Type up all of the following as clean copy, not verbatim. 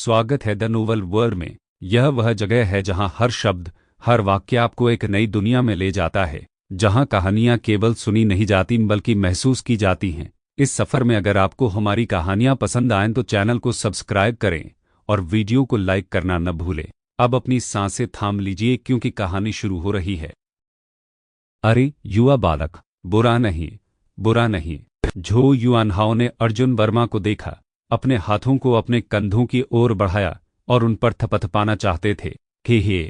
स्वागत है the novel world में। यह वह जगह है जहां हर शब्द, हर वाक्य आपको एक नई दुनिया में ले जाता है, जहां कहानियां केवल सुनी नहीं जाती बल्कि महसूस की जाती हैं। इस सफ़र में अगर आपको हमारी कहानियां पसंद आएं तो चैनल को सब्सक्राइब करें और वीडियो को लाइक करना न भूलें। अब अपनी सांसें थाम लीजिए क्योंकि कहानी शुरू हो रही है। अरे युवा बालक, बुरा नहीं, बुरा नहीं। झो युआनहाओ ने अर्जुन वर्मा को देखा, अपने हाथों को अपने कंधों की ओर बढ़ाया और उन पर थपथपाना चाहते थे। हे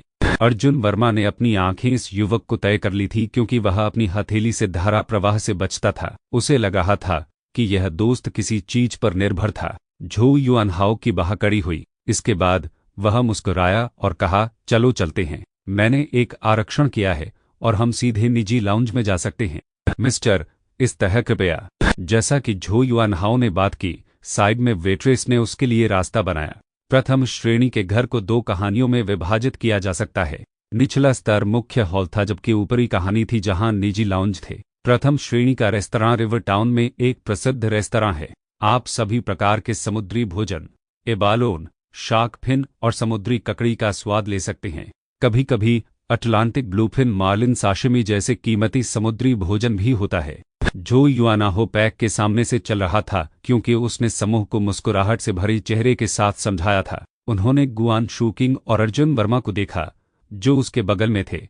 अर्जुन वर्मा ने अपनी आंखें इस युवक को तय कर ली थी क्योंकि वह अपनी हथेली से धारा प्रवाह से बचता था। उसे लगा था कि यह दोस्त किसी चीज पर निर्भर था। झो युआनहाओ की बाह कड़ी हुई। इसके बाद वह मुस्कुराया और कहा, चलो चलते हैं। मैंने एक आरक्षण किया है और हम सीधे निजी लाउंज में जा सकते हैं। मिस्टर, इस तरह कृपया। जैसा कि झो युआनहाओ ने बात की, साइड में वेट्रेस ने उसके लिए रास्ता बनाया। प्रथम श्रेणी के घर को दो कहानियों में विभाजित किया जा सकता है। निचला स्तर मुख्य हॉल था जबकि ऊपरी कहानी थी जहां निजी लाउंज थे। प्रथम श्रेणी का रेस्तरां रिवर टाउन में एक प्रसिद्ध रेस्तरां है। आप सभी प्रकार के समुद्री भोजन, एबालोन, शार्क फिन और समुद्री ककड़ी का स्वाद ले सकते हैं। कभी कभी अटलांटिक ब्लूफिन, मार्लिन, साशिमी जैसे कीमती समुद्री भोजन भी होता है। झो युआनहाओ पैक के सामने से चल रहा था क्योंकि उसने समूह को मुस्कुराहट से भरी चेहरे के साथ समझाया था। उन्होंने गुआन शूकिंग और अर्जुन वर्मा को देखा जो उसके बगल में थे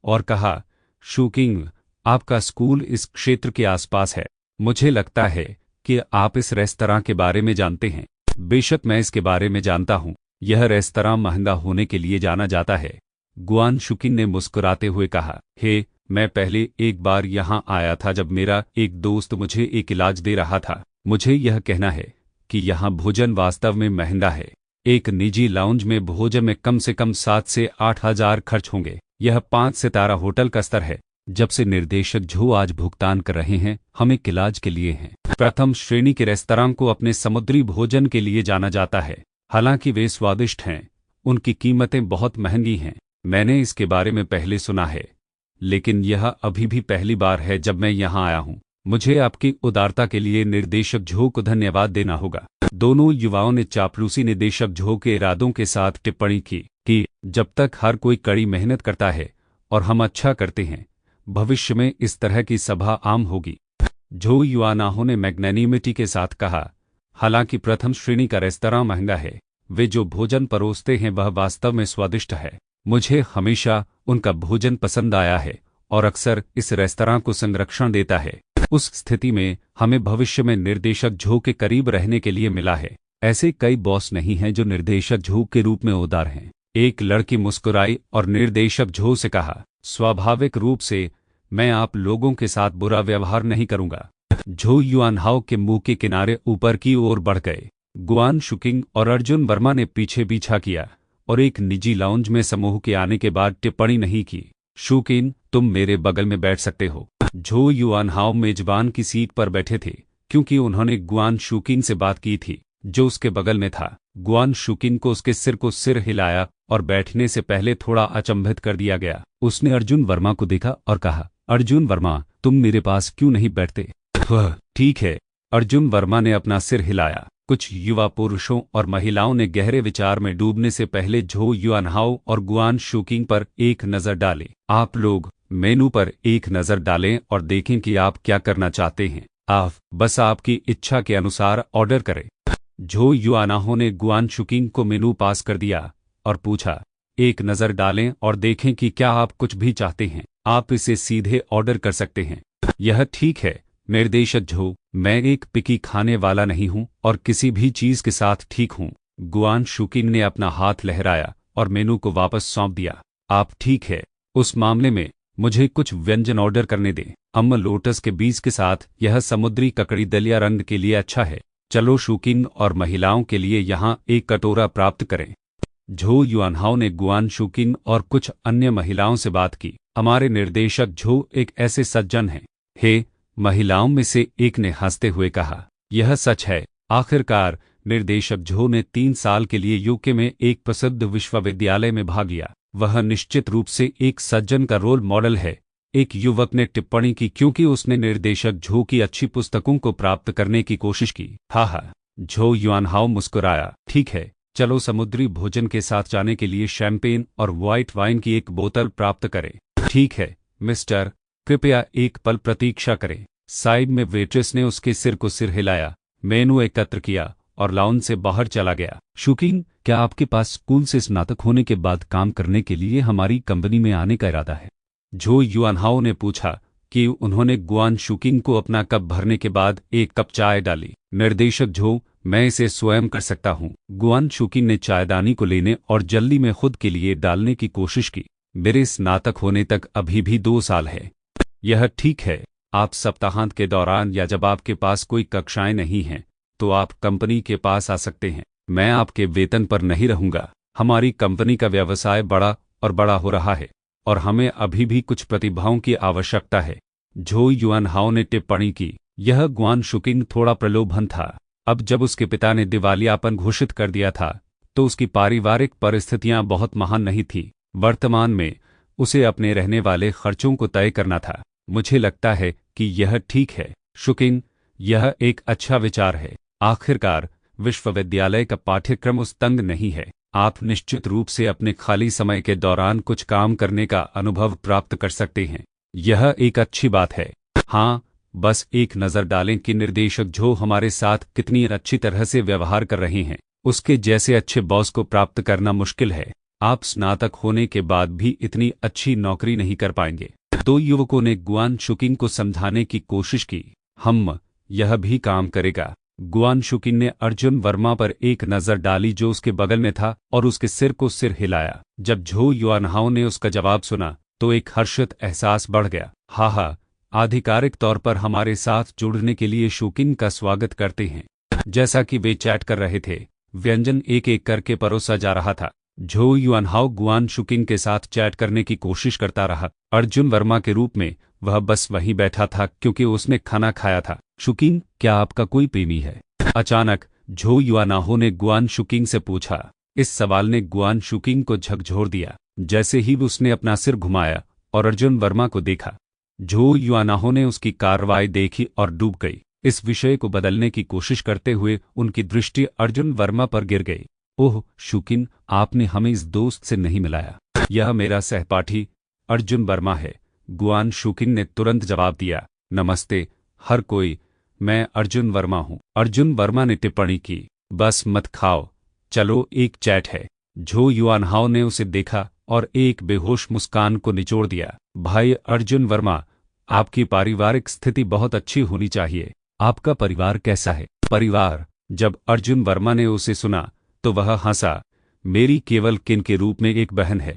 और कहा, शूकिंग, आपका स्कूल इस क्षेत्र के आसपास है। मुझे लगता है कि आप इस रेस्तरां के बारे में जानते हैं। बेशक मैं इसके बारे में जानता हूं। यह रेस्तरां महंगा होने के लिए जाना जाता है। गुआन शूकिंग ने मुस्कुराते हुए कहा, मैं पहले एक बार यहाँ आया था जब मेरा एक दोस्त मुझे एक इलाज दे रहा था। मुझे यह कहना है कि यहाँ भोजन वास्तव में महंगा है। एक निजी लाउंज में भोजन में कम से कम 7 से 8 हज़ार खर्च होंगे। यह 5 सितारा होटल का स्तर है। जब से निर्देशक झो आज भुगतान कर रहे हैं, हम एक इलाज के लिए हैं। प्रथम श्रेणी के रेस्तरां को अपने समुद्री भोजन के लिए जाना जाता है। हालांकि वे स्वादिष्ट हैं, उनकी कीमतें बहुत महंगी हैं। मैंने इसके बारे में पहले सुना है, लेकिन यह अभी भी पहली बार है जब मैं यहाँ आया हूँ। मुझे आपकी उदारता के लिए निर्देशक झो को धन्यवाद देना होगा। दोनों युवाओं ने चापलूसी निर्देशक झो के इरादों के साथ टिप्पणी की कि जब तक हर कोई कड़ी मेहनत करता है और हम अच्छा करते हैं, भविष्य में इस तरह की सभा आम होगी। झो युआनहाओ ने मैग्नेनिमिटी के साथ कहा, हालांकि प्रथम श्रेणी का रेस्तरां महंगा है, वे जो भोजन परोसते हैं वह वास्तव में स्वादिष्ट है। मुझे हमेशा उनका भोजन पसंद आया है और अक्सर इस रेस्तरां को संरक्षण देता है। उस स्थिति में हमें भविष्य में निर्देशक झो के करीब रहने के लिए मिला है। ऐसे कई बॉस नहीं हैं जो निर्देशक झो के रूप में उदार हैं। एक लड़की मुस्कुराई और निर्देशक झो से कहा, स्वाभाविक रूप से मैं आप लोगों के साथ बुरा व्यवहार नहीं करूंगा। झो युआनहाओ के मुंह के किनारे ऊपर की ओर बढ़ गए। गुआन शूकिंग और अर्जुन वर्मा ने पीछे पीछा किया और एक निजी लाउंज में समूह के आने के बाद टिप्पणी नहीं की। शूकिन, तुम मेरे बगल में बैठ सकते हो। झो युआनहाओ मेजबान की सीट पर बैठे थे क्योंकि उन्होंने गुआन शूकिन से बात की थी जो उसके बगल में था। गुआन शूकिन को उसके सिर हिलाया और बैठने से पहले थोड़ा अचंभित कर दिया गया। उसने अर्जुन वर्मा को देखा और कहा, अर्जुन वर्मा, तुम मेरे पास क्यों नहीं बैठते? ठीक है। अर्जुन वर्मा ने अपना सिर हिलाया। कुछ युवा पुरुषों और महिलाओं ने गहरे विचार में डूबने से पहले झो युआनहाओ और गुआन शूकिंग पर एक नज़र डाले। आप लोग मेनू पर एक नज़र डालें और देखें कि आप क्या करना चाहते हैं। आप बस आपकी इच्छा के अनुसार ऑर्डर करें। झो युआनहाओ ने गुआन शूकिंग को मेनू पास कर दिया और पूछा, एक नज़र डालें और देखें कि क्या आप कुछ भी चाहते हैं। आप इसे सीधे ऑर्डर कर सकते हैं। यह ठीक है निर्देशक झो, मैं एक पिकी खाने वाला नहीं हूं और किसी भी चीज के साथ ठीक हूं। गुआन शूकिंग ने अपना हाथ लहराया और मेनू को वापस सौंप दिया। आप ठीक है, उस मामले में मुझे कुछ व्यंजन ऑर्डर करने दें। लोटस के बीज के साथ यह समुद्री ककड़ी दलिया रंग के लिए अच्छा है। चलो शूकिंग और महिलाओं के लिए यहाँ एक कटोरा प्राप्त करें। झो युआनहाओ ने गुआन शूकिंग और कुछ अन्य महिलाओं से बात की। हमारे निर्देशक झो एक ऐसे सज्जन हैं। महिलाओं में से एक ने हंसते हुए कहा, यह सच है। आखिरकार निर्देशक झो ने 3 साल के लिए यूके में एक प्रसिद्ध विश्वविद्यालय में भाग लिया। वह निश्चित रूप से एक सज्जन का रोल मॉडल है। एक युवक ने टिप्पणी की क्योंकि उसने निर्देशक झो की अच्छी पुस्तकों को प्राप्त करने की कोशिश की। झो युआनहाओ मुस्कुराया, ठीक है, चलो समुद्री भोजन के साथ जाने के लिए शैंपेन और व्हाइट वाइन की एक बोतल प्राप्त करें। ठीक है मिस्टर, कृपया एक पल प्रतीक्षा करें। साइड में वेट्रेस ने उसके सिर को सिर हिलाया, मेनू एकत्र किया और लाउंज से बाहर चला गया। शुकिंग, क्या आपके पास स्कूल से स्नातक होने के बाद काम करने के लिए हमारी कंपनी में आने का इरादा है? झो युआनहाओ ने पूछा कि उन्होंने गुआन शुकिंग को अपना कप भरने के बाद एक कप चाय डाली। निर्देशक झो, मैं इसे स्वयं कर सकता हूँ। गुआन शुकिंग ने चायदानी को लेने और जल्दी में खुद के लिए डालने की कोशिश की। मेरे स्नातक होने तक अभी भी 2 साल है। यह ठीक है। आप सप्ताहांत के दौरान या जब आपके पास कोई कक्षाएं नहीं हैं तो आप कंपनी के पास आ सकते हैं। मैं आपके वेतन पर नहीं रहूंगा। हमारी कंपनी का व्यवसाय बड़ा और बड़ा हो रहा है और हमें अभी भी कुछ प्रतिभाओं की आवश्यकता है। झो युआनहाओ ने टिप्पणी की। यह गुआन शुकिंग थोड़ा प्रलोभन था। अब जब उसके पिता ने दिवालियापन घोषित कर दिया था तो उसकी पारिवारिक परिस्थितियां बहुत महान नहीं थीं। वर्तमान में उसे अपने रहने वाले खर्चों को तय करना था। मुझे लगता है कि यह ठीक है शुकिंग, यह एक अच्छा विचार है। आखिरकार विश्वविद्यालय का पाठ्यक्रम उस तंग नहीं है। आप निश्चित रूप से अपने खाली समय के दौरान कुछ काम करने का अनुभव प्राप्त कर सकते हैं। यह एक अच्छी बात है। हाँ, बस एक नज़र डालें कि निर्देशक झो हमारे साथ कितनी अच्छी तरह से व्यवहार कर रहे हैं। उसके जैसे अच्छे बॉस को प्राप्त करना मुश्किल है। आप स्नातक होने के बाद भी इतनी अच्छी नौकरी नहीं कर पाएंगे। 2 युवकों ने गुआन शुकिंग को समझाने की कोशिश की। यह भी काम करेगा। गुआन शुकिंग ने अर्जुन वर्मा पर एक नज़र डाली जो उसके बगल में था और उसके सिर को सिर हिलाया। जब झो युआनहाओ ने उसका जवाब सुना तो एक हर्षित एहसास बढ़ गया। हा, आधिकारिक तौर पर हमारे साथ जुड़ने के लिए शुकिंग का स्वागत करते हैं। जैसा कि वे चैट कर रहे थे, व्यंजन एक एक करके परोसा जा रहा था। झो युआनहाओ गुआन शुकिंग के साथ चैट करने की कोशिश करता रहा। अर्जुन वर्मा के रूप में वह बस वहीं बैठा था क्योंकि उसने खाना खाया था। शुकिंग, क्या आपका कोई प्रेमी है? अचानक झो युआनहाओ ने गुआन शुकिंग से पूछा। इस सवाल ने गुआन शुकिंग को झकझोर दिया। जैसे ही उसने अपना सिर घुमाया और अर्जुन वर्मा को देखा, झो युआनहाओ ने उसकी कार्रवाई देखी और डूब गई। इस विषय को बदलने की कोशिश करते हुए उनकी दृष्टि अर्जुन वर्मा पर गिर गई। ओह शुकिंग, आपने हमें इस दोस्त से नहीं मिलाया। यह मेरा सहपाठी अर्जुन वर्मा है। गुआन शुकिंग ने तुरंत जवाब दिया। नमस्ते हर कोई, मैं अर्जुन वर्मा हूँ। अर्जुन वर्मा ने टिप्पणी की। बस मत खाओ, चलो एक चैट है। झो युआनहाओ ने उसे देखा और एक बेहोश मुस्कान को निचोड़ दिया। भाई अर्जुन वर्मा, आपकी पारिवारिक स्थिति बहुत अच्छी होनी चाहिए। आपका परिवार कैसा है? परिवार? जब अर्जुन वर्मा ने उसे सुना तो वह हंसा। मेरी केवल किन के रूप में एक बहन है।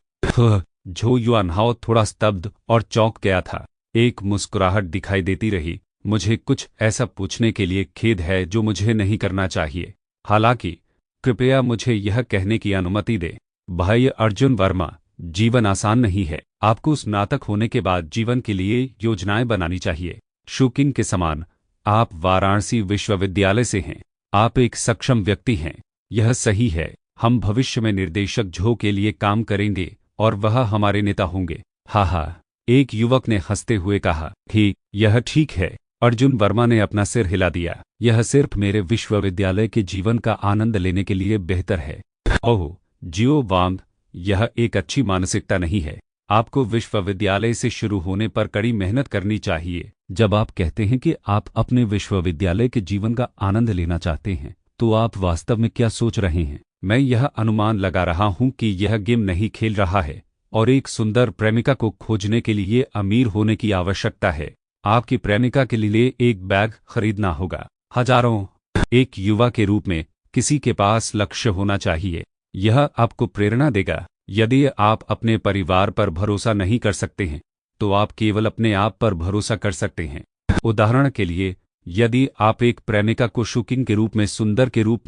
झो युआनहाओ थोड़ा स्तब्ध और चौंक गया था। एक मुस्कुराहट दिखाई देती रही। मुझे कुछ ऐसा पूछने के लिए खेद है जो मुझे नहीं करना चाहिए। हालांकि कृपया मुझे यह कहने की अनुमति दें। भाई अर्जुन वर्मा, जीवन आसान नहीं है। आपको स्नातक होने के बाद जीवन के लिए योजनाएं बनानी चाहिए। शुकिंग के समान, आप वाराणसी विश्वविद्यालय से हैं। आप एक सक्षम व्यक्ति हैं। यह सही है। हम भविष्य में निर्देशक झो के लिए काम करेंगे और वह हमारे नेता होंगे। हा, एक युवक ने हंसते हुए कहा। ठीक, यह ठीक है। अर्जुन वर्मा ने अपना सिर हिला दिया। यह सिर्फ मेरे विश्वविद्यालय के जीवन का आनंद लेने के लिए बेहतर है। ओह जियो वांग, यह एक अच्छी मानसिकता नहीं है। आपको विश्वविद्यालय से शुरू होने पर कड़ी मेहनत करनी चाहिए। जब आप कहते हैं कि आप अपने विश्वविद्यालय के जीवन का आनंद लेना चाहते हैं तो आप वास्तव में क्या सोच रहे हैं? मैं यह अनुमान लगा रहा हूं कि यह गेम नहीं खेल रहा है और एक सुंदर प्रेमिका को खोजने के लिए अमीर होने की आवश्यकता है। आपकी प्रेमिका के लिए एक बैग खरीदना होगा। हजारों। एक युवा के रूप में किसी के पास लक्ष्य होना चाहिए। यह आपको प्रेरणा देगा। यदि आप अपने परिवार पर भरोसा नहीं कर सकते हैं तो आप केवल अपने आप पर भरोसा कर सकते हैं। उदाहरण के लिए, यदि आप एक प्रेमिका को शुकिंग के रूप में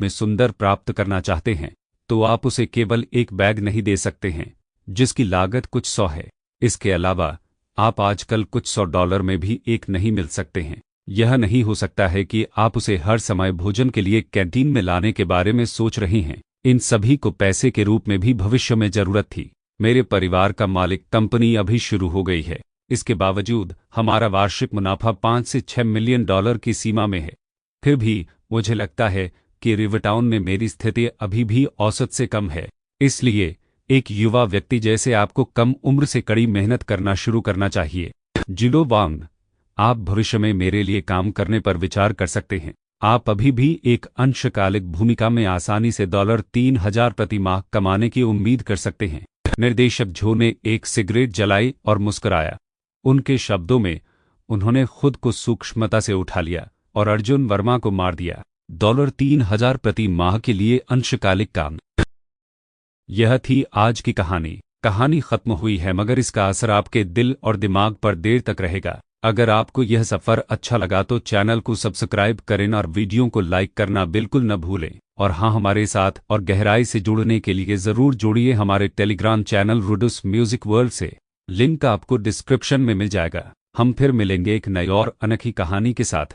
सुंदर प्राप्त करना चाहते हैं तो आप उसे केवल एक बैग नहीं दे सकते हैं जिसकी लागत कुछ 100 है। इसके अलावा आप आजकल कुछ $100 में भी एक नहीं मिल सकते हैं। यह नहीं हो सकता है कि आप उसे हर समय भोजन के लिए कैंटीन में लाने के बारे में सोच रहे हैं। इन सभी को पैसे के रूप में भी भविष्य में जरूरत थी। मेरे परिवार का मालिक कंपनी अभी शुरू हो गई है। इसके बावजूद हमारा वार्षिक मुनाफा $5 से $6 मिलियन की सीमा में है। फिर भी मुझे लगता है कि रिवरटाउन में मेरी स्थिति अभी भी औसत से कम है। इसलिए एक युवा व्यक्ति जैसे आपको कम उम्र से कड़ी मेहनत करना शुरू करना चाहिए। जिलो वांग, आप भविष्य में मेरे लिए काम करने पर विचार कर सकते हैं। आप अभी भी एक अंशकालिक भूमिका में आसानी से $3000 प्रति माह कमाने की उम्मीद कर सकते हैं। निर्देशक झो ने एक सिगरेट जलाई और मुस्कुराया। उनके शब्दों में उन्होंने खुद को सूक्ष्मता से उठा लिया और अर्जुन वर्मा को मार दिया। $3000 प्रति माह के लिए अंशकालिक काम। यह थी आज की कहानी। कहानी खत्म हुई है, मगर इसका असर आपके दिल और दिमाग पर देर तक रहेगा। अगर आपको यह सफ़र अच्छा लगा तो चैनल को सब्सक्राइब करें और वीडियो को लाइक करना बिल्कुल न भूलें। और हाँ, हमारे साथ और गहराई से जुड़ने के लिए ज़रूर जुड़िए हमारे टेलीग्राम चैनल रुडुस म्यूजिक वर्ल्ड से। लिंक आपको डिस्क्रिप्शन में मिल जाएगा। हम फिर मिलेंगे एक नई और अनोखी कहानी के साथ।